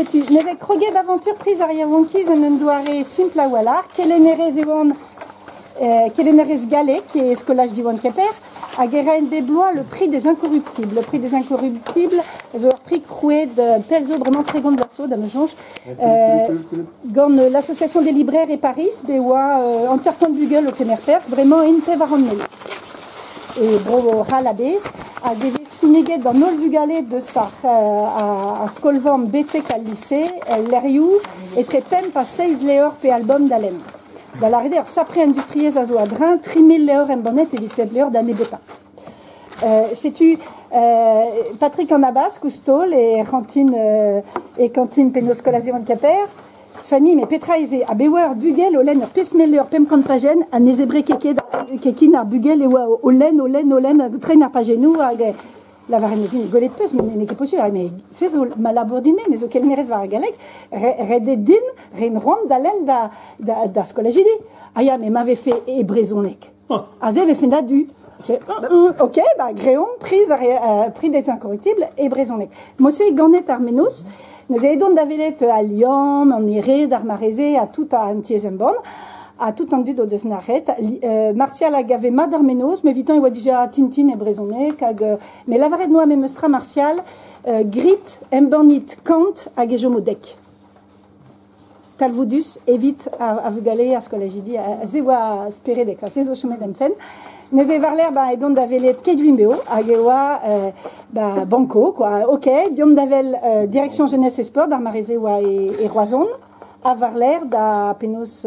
C'est une croguet d'aventure prise à Yawankiz en un douaré simple à Wallar, qu'elle est galé, qui est scolage d'Iwan Keper, à Guérin des Blois, le prix des incorruptibles. Le prix des incorruptibles, ils ont prix croué de Pelzo, vraiment très grand d'assaut, d'Amejonge. L'association des libraires et Paris, Bewa, Enterton Bugel au Kemer Perse, vraiment une pévaronne. Et Bro Halabes, à des Skineguet dans Nol Bugalé de ça, à Skolvam BT qu'à lycée, l'Eriou, et très pem pas 16 léors pe album d'Alem. Dans la rédère, Sapré Industriés à Zoadrin, 3000 léors en bonnet et 17 léors d'année bêta. C'est-tu Patrick Anabas, Coustol et Cantine Pénoscolation de Caper, Fanny, mais Petraïsé, à Bewer, Bugel, Olen, Pesmeller, Pemkan Pagen, à Nézébré Kekin, à Bugel, et Olen, à Train à Pagenou, à la Varenezine, Golet de Pes, mais n'est pas possible, mais c'est malabordiné, mais auquel Neres va à Galec, Rededin, Reine Ronde, d'Alen, da Scolagidi. Ah, ya, mais m'avait fait Ebrezonek. Azé avait fait d'adu. Ok, bah, Gréon, prix des incorruptibles, Ebrezonek. Moi, c'est Ganet Armenos. Nous aidons d'avelet à Lyon, en Iré, d'Armarézé, à tout à Antiezembon, à tout endu de Snaret. Martial a gavé ma d'Armenos, mais vitant il voit déjà Tintin et Brésonné, mais la varette noa memestra Martial, Grit, Embornit, Kant, à Gejomodek. Talvoudus, évite à Vugalé, à ce que j'ai dit, à Zewa, Spéré des classes, au chemin d'Emfen. Nous avons l'air, bah, et donc d'avelet Kedvimbeo, à Gewa, bah, Banco, quoi. Ok, Diom d'avel, direction jeunesse et sport, d'Armarézé, et Roison, à Varler, d'à Pénos,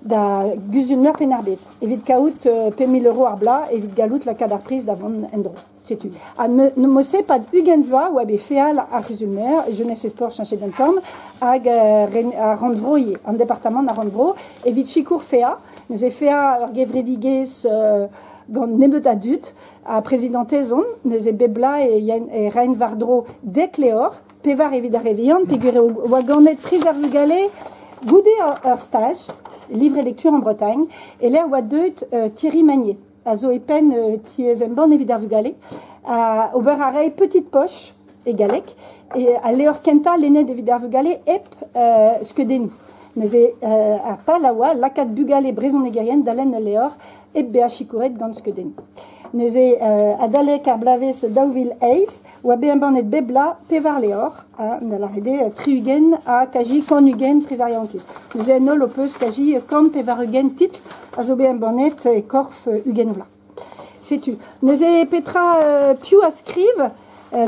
da Guzulner Penarbet. Évite Kaout, P1000 € Arbla, évite Galout, la cadarprise d'avant Endro. C'est tout. À ne sais pas d'Ugenva, ou à Béféal, à Guzulner, jeunesse et sport, chanché d'un tom, à Randvroye, en département à Randvro, évite Chikour Féa, nous avons fait à Gevredigues, gant nebet adut, à présidenté zone, nous avons Bebla et Reine Vardro d'Ecléor, Pévar évite à Réveillon, Péguré au Wagonet, prise à Vugalé, goudé leur stage, livre et lecture en Bretagne, et là, Wadeut, Thierry Magnier, à Zoépen, Thiezemban, évite à Vugalé, à Oberarey, Petite Poche, et Galec, et à Léor Kenta, l'aîné d'Évid à Vugalé, Ep, ce que des nous. Nous à Palawa, Lacat Bugalé, Bréson négérienne, d'Alain Léor, et Béachikouret, Ganskeden. Nous à Dalek, à Blaves, Dauville Ace, ou à Béamban et Bebla, Pévar Léor, dans la rédé, Triugen, à Kaji, Konugen, Prisariankis. Nous avons Nolopus, Kaji, Kan, Pévarugen, Titre, à Zobéambanet, et Korf, Ugenvla. C'est tu. Nous avons Petra, Piu à Scrive,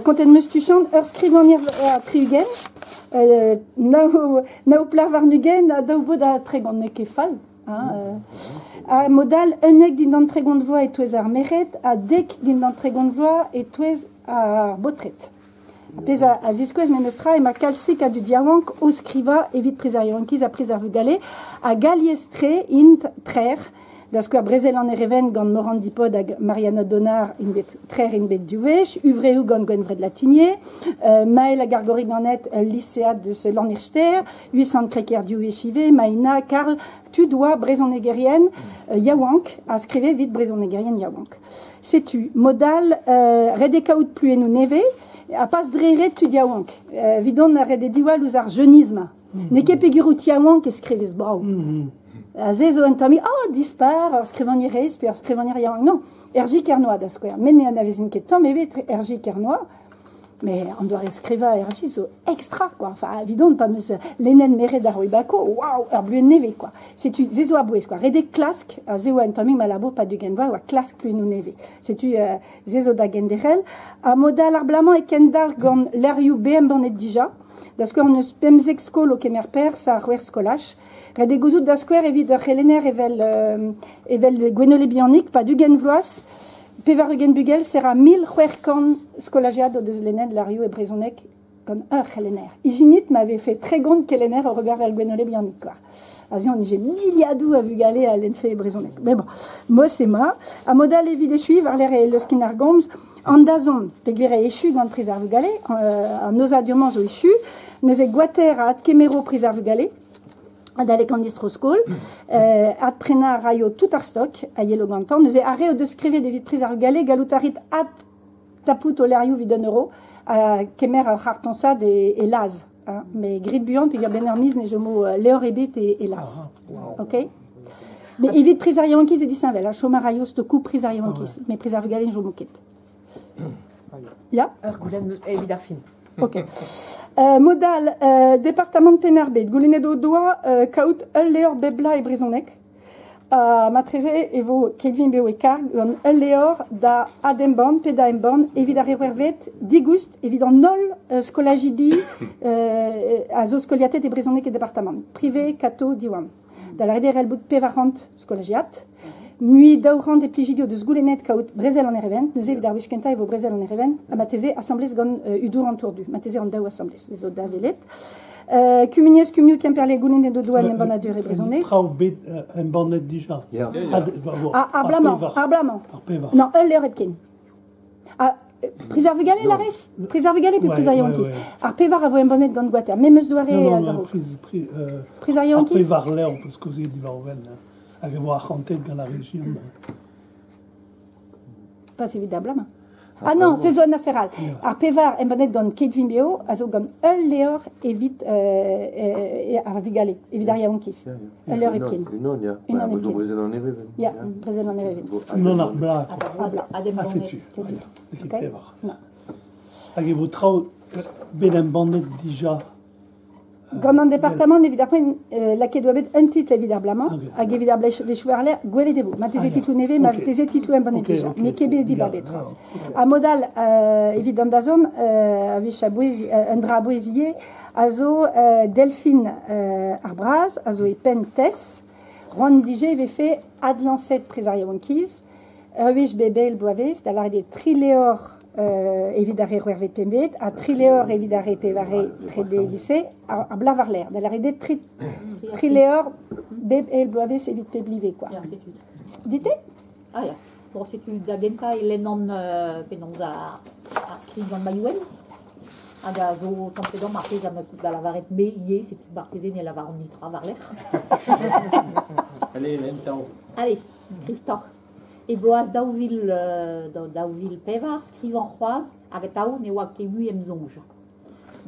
quand elle me stuchante, scrive en à Triugen, Nao Plavarnugen, à Dauboda Tregon Nekefal, à modal unek din tregon voix et tuez ar meret, à dek din tregon voix et tuez ar botret. Apes a zisquez memestra et ma calcic a du diawank au scriva evit prisariankiz a pris ar vugalé, à galiestre int trer, d'asquer brezel en ereven gant morandipod ag Mariana Donar in bet trer in bet duvech, uvreu gant gwenvred latinier, Maël a gargori ganet lycéat de ce l'enirchter, 800 créquer duvechivé, Maïna, Karl, tu dois Bréson négérienne, Yawank, a scrivé vite Bréson négérienne Yawank. C'est-tu, modal, redekaout plus et nous neve, a pas dreret tu Yawank, vidon a redediwal ouzar jeunisme, neke pegurut Yawank et scrivis brau. Azezo entami, dispar, scrivant iris, puis scrivant Yawank. Non, Ergi Kernois d'asquer, mené à navezin ketan, mais vite Ergi Kernois. Mais on doit écrire à Ergi, so extra, quoi. Enfin, évidemment, pas monsieur, l'enen méré d'Arouibako, waouh, herbleu neve, quoi. C'est tu, zezo aboues, quoi. Redé clask, à zéo entami, malabo, pas du genva, ou à clask plus nous neve. C'est tu, zezo da genderel, à modal arblamant et kendal, gon l'eriou BM bonnet déjà, parce qu'on ne spemzexco lo kemer per, sa rouer scolache. Redé gouzout d'asquer, évite de Helener, evel Gwenolé bionique, pas du genvloas, Pévarugen Bugel sera 1000 huerkan scolagiado de l'Enen, Lario et Brésonek, comme un Helener. Iginit m'avait fait très grande Helener au regard vers Gwenolé bionique, quoi. Azion, j'ai milliadou à Vugalé à l'Enfe et Brésonek. Mais bon, moi c'est ma. À modal évide échu, vers l'air et le skinargoms, en dazon, péguire échu, gant prise à Vugalé, en osadiomans au échu, nous est guater à Kemero prise à Vugalé, d'aller candistro school, ad prena rayo tout arstock, à yelo gantan, nous est arrêt de scriver des vides prises à Rugalé, galoutarit ad taput oleriou vidonero, à kemer hartonsad et laz, hein, mais grid buant, puis il y a ben hermise, ne jomo Léor et Bête et Lars. Ok? Mais évite Prisariankis et dit Saint-Vel, hein, Chomarayo, Stoku, Prisariankis, mais Prisarvigalen, Jomoket. Ya? Goulen Evidarfin. Ok. Modal, département de Pénarbet, Goulenedo Doa, Kaut, Léor, Bebla et Brisonek. Matreze evo Kedvin Beo e Karg, on Leor da Ademborn, Peda Emborn, evida Rewervet, Digust, évident Nol, Scolagidi, à Zoskoliatet et Brisonek et département. Privé, Cato, Diwan. Da la reder elbout Pevarant, Scolagiat. Mui daurant et pligidio de Zgoulenet, Kaut, Brezel en Erevent, nous evida Wishkenta evo Brezel en Erevent, a Matreze, assemblée gon Udur en tourdu. Matreze en dao assemblée, les autres davelet. Cuminies, Cumniu, Kemperle, Goulenet de Douane, Embanadur et Brisonek. Traubet, un bonnet déjà. Arblamant. Non, Leor Epkin. Prisarvigale, la res? Prisarvigale, puis Prisarionkis. Pevar avo un bonnet gant Guater. Même eus doare Non, garo. Prisarionkis. Pevar l'air, parce que c'est du Varven. Avec voir chanter dans la région. Pas évidemment. Ah non, c'est zone afférale. Pevar un bonnet gant Kedvin Beo, azo gant Leor évite Arvigale, Evidariankis. Leor Epkin. Une on Brésil en Ereven. Ya, Brezel en Ereven. Non, Arbla. Ah, c'est tu. L'équipe Pevar. Avec vos trous, ben un bonnet déjà. Grand département, évidemment, la quai doit être un titre, évidemment. Avec évidemment, les chevaliers, Guélé de vous. Ma tes titres neve, ma tes titres un bonnet déjà. Mais Québec dit babetros. À modal, évidemment, d'azon, avec un drap boisier, azo Delphine Arbraz, azo et Pentes, Ron Digé avait fait Adlancet Prisariankis, Ruish Bebel Boaves, d'aller des Triléor. Évidare Ruervet Pembet, à Triléor évidare Pévaré Trédé lycée, à Blavarler, dans la rede Triléor, Beb El Boaves évite Péblivé, quoi. Dites? Ah, ja. Bon, c'est une d'agenta, il est non, penons à scrire dans Mayouen. Ah, da, zo, tant que dans ma prise, à me coupe dans la varette, mais yé, c'est une barthésienne, et la varon nitra Varler. Allez, lento. Allez, scrive-toi. Et bloaz daouvil Pevar, scrivant Roise, avec tao ne oa kemu emzonge.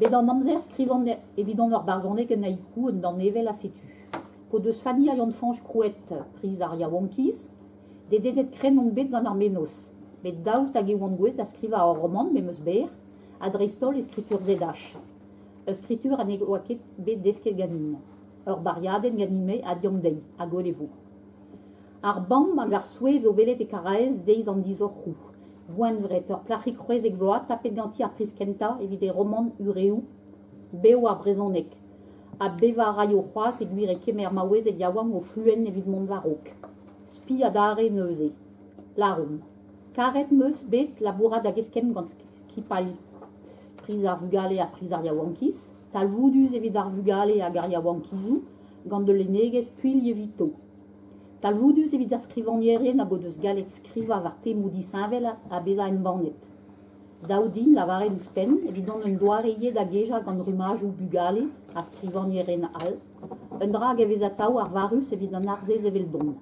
Mais dans Namzer, scrivant évident leur bargonnet que naïkou, dans Nevel à sétu. Pour de Sfani ayant fange crouette, prise aria wonkis, des dédets crénon bet dans arménos. Mais daoust agi wangouet à scriva à roman, mais meusber, adrestol l'écriture zédache. Écriture à négoaket bet deske ganin. Bariaden ganime à diomdei, à golevo. Arban, magar souez au velet et caraez, deiz en dizorrou. Voin vreter, plachik ruez et gloa, tapet ganti a priskenta, évité roman uréou, beo a brezonek. A beva rayo roat, et guire kemer maouez et diawang au fluen évidemment varok. Spi a dare neuze. Larum. Karet meus bet la bourra d'ageskem gant skipal. Prisar vugale a prisar yawankis, tal voudus évidar vugale a gar yawankizou, gant de l'éneges puis lievito. Tal voudus evit scrivaniere na godeus galet scriva varte moudi Saint-Vel a beza en bornet. Daudin la vare nous pen, évident un doareie da geja gant rumage ou bugale a scrivaniere na al, un drag evezatao ar varus évident arzez eveldon.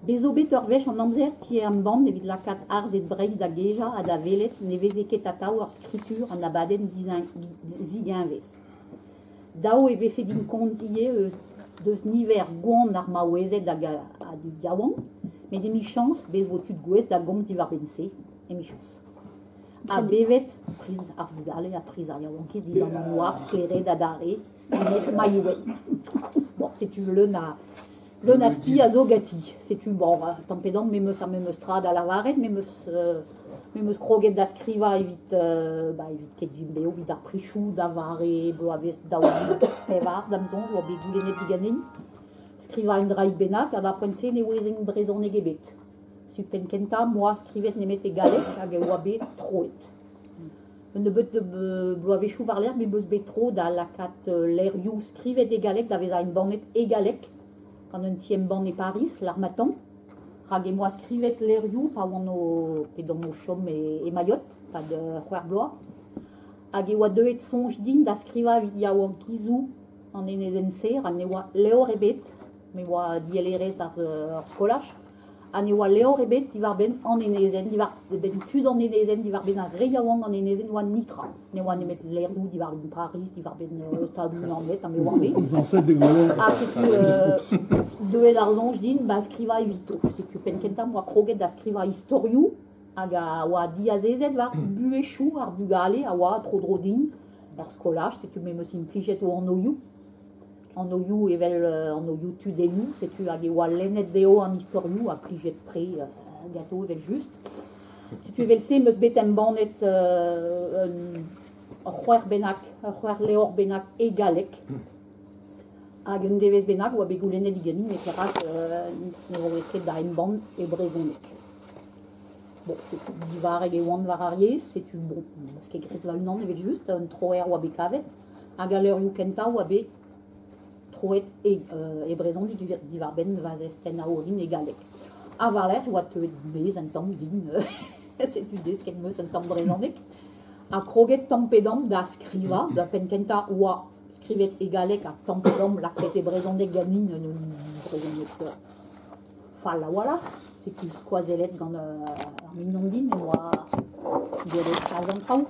Bezo bet ur vech an amzer tie an band evit lakat arz et breid da geja a da velet ne vezeket atao ar scritur an abaden ziginvez. Dao eve fait din kontie deus niver gouan ar maouezet a du diawang, mais des mi-chance, bez votu de gouez da gom di varbense, et mi-chance. A bevet, prise ar vugale, a prise ar yawankis, di an noir, scléré da dare, sinet maïouet. Bon, c'est tu le na spi a zo gati. C'est tu, bon, tant pédant, mais meus strad à la varet, mais meus kroget da skriva evit ket jimbeo, evit ar prichou, da vare, bloaves, da ouvil, pevar, damzon, oa be goulenet diganin. Skriva un draï benak, a da poense ne oezeng brezon egebet. Supen kenta, moi skrivet nemet e galek, hag oa be troet. Ne bet de bloavechou var l'air, mais meus bet tro da lakat l'air you skrivet e galek, da veza un bornet e galek, quand un tiem ban e Paris, l'armatan. Hag moi skrivet l'air you, pa oan o pedon o chom e Mayotte, pa de c'hwer bloa. Hag oa deet sonj din da skriva vid ya oan kizou an enezen ser, an oa leo rebet, me oa dielerez ar skolach. Ane oa leo rebet, divar ben an enezen, divar ben tud an enezen, divar ben a reiawang an enezen oa nitra. Ne oa nemet l'erdou, divar ben Paris, divar ben stadou namet, ame oa bet. Les ancêtres de Gaulois. Ah, c'est deux d'argent, je dis, bah, scriva evito. C'est que penkentam oa kroget da scriva historiou, aga oa diazezet var buechou ar bugale, a oa trodrodin, ar skolaj, c'est que même aussi une pliget ou en oiou. En oiou evel en oiou tudenou, c'est que hag oa lennet deo en historiou, a pliget tre gâteau evel juste. Si tu evel se, meus betem banet c'hwer benak, c'hwer leor benak e galek. Hag un devez benak oa begou lennet digani, mais keras ne oa ket da emban e brezonek. Bon, c'est tout divareg e oan var ariez, c'est tu bon, parce que gret va unan evel juste, un troer oa bekavet, hag a leur you kenta oa be troet e brezondik divar ben vaz esten a orin e galek. A var l'air oa teut bez un tamm din, c'est tu des ket meus un tamm brezondik. A kroget tampedam da skriva, da pen kenta oa skrivet e galek a tampedam lakret e brezondik ganin un brezondik fall a oa c'est tu skoazelet gant ar minon din e oa gwelet kazan traoù.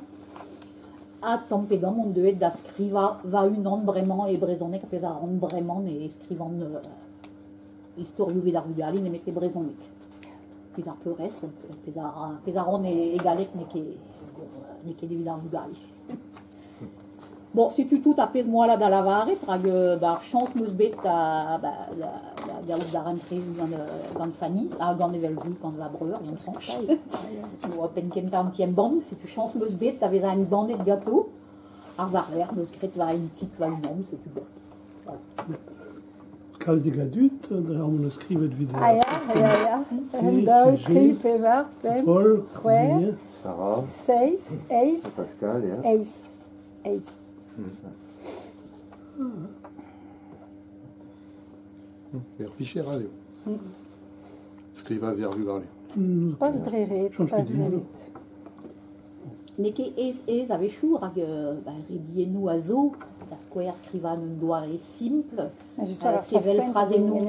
A tampedam on devet da skriva va unan bremañ e brezonek a pez a ran bremañ e skrivan historiou vet ar vugalin emet e brezonek. Pez ar peurez, pez a ran e galek ne ket evit ar vugalin. Bon, si tu tout a pez moala da lavaret, hag bar chans meus bet da gaout da rentre gant Fanny, a gant evel vu gant la breur, yon sanch. Oa pen kenta an tiem band, si tu chans meus bet, ta vez a un bandet gâteau, ar var l'air, meus kret va un tit va un om, c'est tu bon. Kalz de gadut, da on le skrivet vid. Ah ja. Daou, tri, pevar, pem, Paul, c'hwer, Sarah, seiz, eiz, Pascal, ja. eiz. Eiz. Ver ficher aleo. Skriva ver vugale. Pas dreret, pas dreret. Neke ez ave chour hag redienou a zo, da skouer skrivan un doare simple, sevel frazenou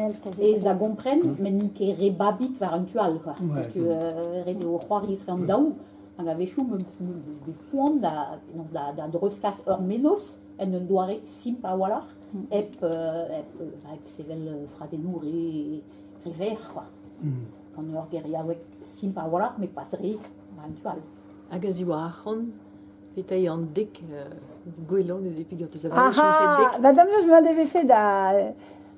ez da gompren, men nike rebabik var un tual, quoi. C'est que rede o c'hoari frean daou, hag ave chour me poan da dreuskaz ur menos, en un doare simple a walar, ep sevel frazenou re ver, quoi. Quand ur geri awek simple a walar, me pas re var un tual. Hag a ziwa ac'han, petai an dek gwellon eus epigur teus Ah ah, madame je m'en devais fait da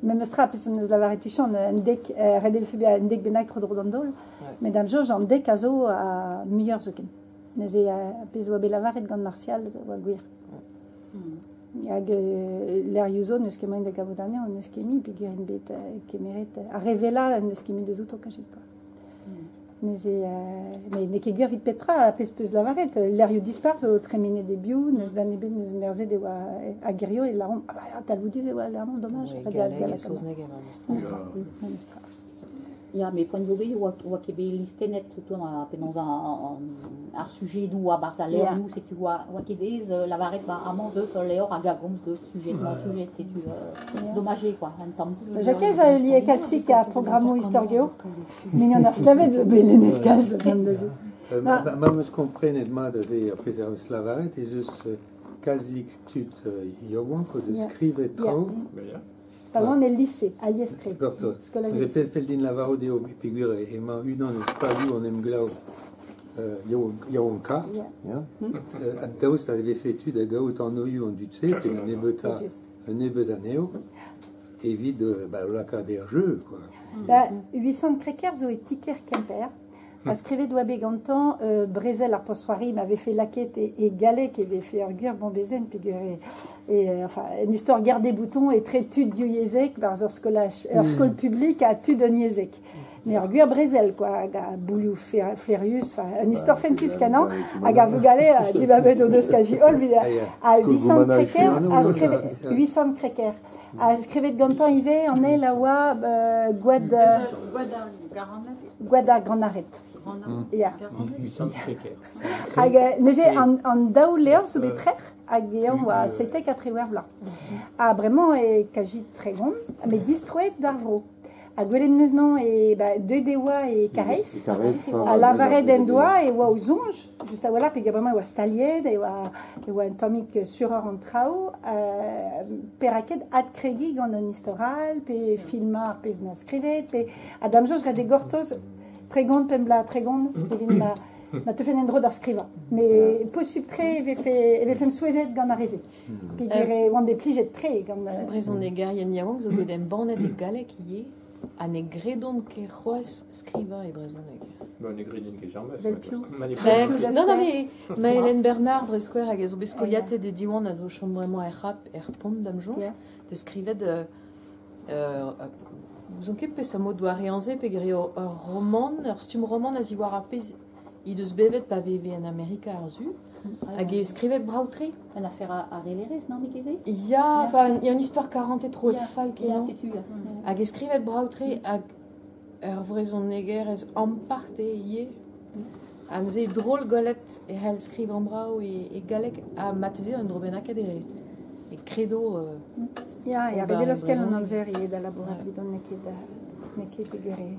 même stra parce que nous l'avons rétuché un dek redel fait un dek benak trop drôle d'ol mais madame Georges en dek azo a meilleur zoken mais et pez wa belavar et gant martial wa guir hag l'air yuzo neus ket moin da gavodane on neus kemi puis guir une bête kemeret a revela neus kemi de zouto kajit quoi mais ne ket gwir vit petra pez lavaret l'air yu dispar zo tremine de biou neus dan ebet neus merze de oa a girio e laron tal voudus e oa laron dommage galeg e sozneg em Monstra. Ja, mais point de vue, oa ket bet listenet tout a penons ar sujet d'où a barz a l'air nous, c'est tu oa ket ez lavaret ba amant deus leor hag a gomz deus sujet, c'est tu dommage, quoi, un temps. Jakez a lié kalsik a programo historio, mignon ar slavet zo belenet kalz gant deus. Ma meus komprenet mat a ze a pez ar slavaret ez eus kalzik tut yoguan ko de skrivet traoù. Par on est lycée à Liestre. Gortot. J'ai peut-être fait din lavaro de figure et ma unan eus palu on em glau yaouan ka. A daoust a ave fait tud a gaout an oiou an dutse et un nebet aneo evit o laka der jeu, quoi. 800 krekers zo e tiker kemper. A skrivet doa begantan, Brezel ar possoari m'avait fait laquette et galek avait fait ur gur bon bezen pigur enfin une histoire guerre des boutons et très tud du yezek par ur skol public a tud un yezek. Mais ur gur Brezel quoi, a boulou Fleurius, enfin une histoire fentus canan, hag a vugale a dibabet o deus kaji ol a 800 kreker a skrivet 800 kreker. A skrivet gantan ive an el a oa gwad ar granaret. Ja. 800 krekers. Hag neuze an daou leor zo bet trer hag ean oa seitek a trewer blanc. A bremañ e kajit tre gont, me distroet d'ar vro. A Gwelen Meusnon et deux dewa et Carès. A Lavaret d'Endoa et oa Ouzonge. Juste à voilà, puis vraiment oa Stalied et oa un tomic sureur en trao. Peraket ad cregi gant un historal, puis filmar, puis na skrivet, puis Adam Georges des gortos tregond pembla tregond, ma te fait un drôle d'arskriva. Mais possible très, il fait me souhaiter gant a rézé. Puis il y a des pliges très gant. Brezon e gar yen yaouang zo bet em bannet e galek ie a ne gredon ke c'hoaz skriva e brezon e gar. Bon, ne gredin ket jamais. Non, mais Hélène Bernard, Bresquer, hag ezo beskoliate de diwan a zo chom bremañ er rap er pont d'am jonge, de skrivet vous en ket peus a mod doa reanze pe grio roman, stum roman a zi war a pez i deus bevet pa veve en Amerika ar zu, hag e skrivet brautri. En affaire à Réléres, non, Mikézé? Il y a une histoire 40 et trop de fall qui non. Hag e skrivet brautri hag vrezon neger ez amparte ie. An ze drôle golet e hel skriv an brao e galek a matze un drobenaket e credo. Ja, bedelos ken an amzer ie da laborat bidon neket figure.